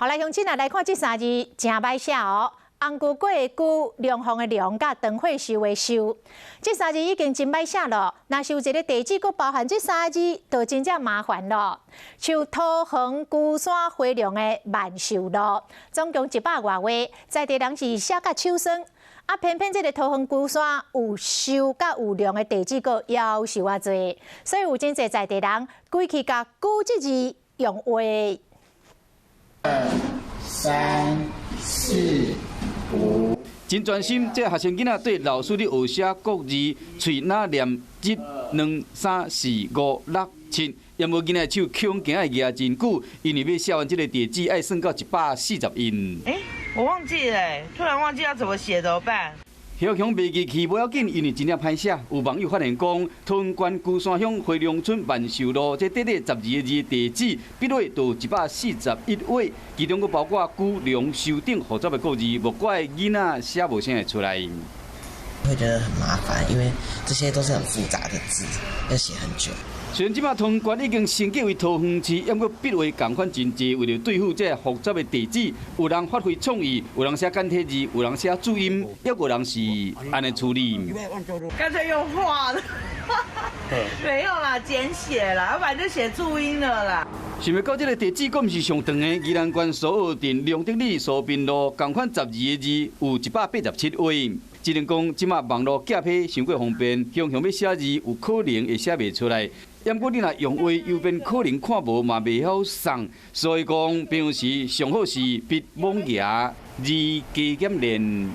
好，来乡亲啊，来看这3字真歹写哦。红菇粿的菇，凉风的凉，甲长会收的收，这3字已经真歹写了。若是有一个地址，佮包含这3字，就真正麻烦了。像桃园龟山花凉的万寿路，总共100外位，在地人是写甲手酸。啊，偏偏这个桃园龟山有寿甲有凉的地址，佮夭寿啊多，所以有真侪在地人规去甲“龟”这字用画。2、3、4、5。真专心，这学生囡仔对老师咧学写国字，喙若念1、2、3、4、5、6、7，也无囡仔手恐惊爱牙真久，因为要写完这个地址，爱算到140音。我忘记了，突然忘记要怎么写，怎么办？小熊袂记去无要紧，因为真正歹写。有网友发现讲，桃园县龟山乡花凉村万寿路这短短12个字的地址，笔画就141位，其中佫包括龟凉寿等复杂的国字，莫怪囡仔写无啥会出来。会觉得很麻烦，因为这些都是很复杂的字，要写很久。虽然即马桃园县已经升级为桃园市，不过笔画共款真济，为了对付这复杂的地址，有人发挥创意，有人写简体字，有人写注音，也有人是安尼处理。干脆用画的，没有啦，简写啦，要不然就写注音了啦。想要到这个地址，佫毋是上长的，宜兰县苏澳镇梁德里苏滨路，共款12个字，有187位。只能讲，即马网络夹批伤过方便，向要写字有可能会写袂出来。不过你若用画，又变可能看无嘛袂晓送，所以讲平时上好是笔网牙，字加减练。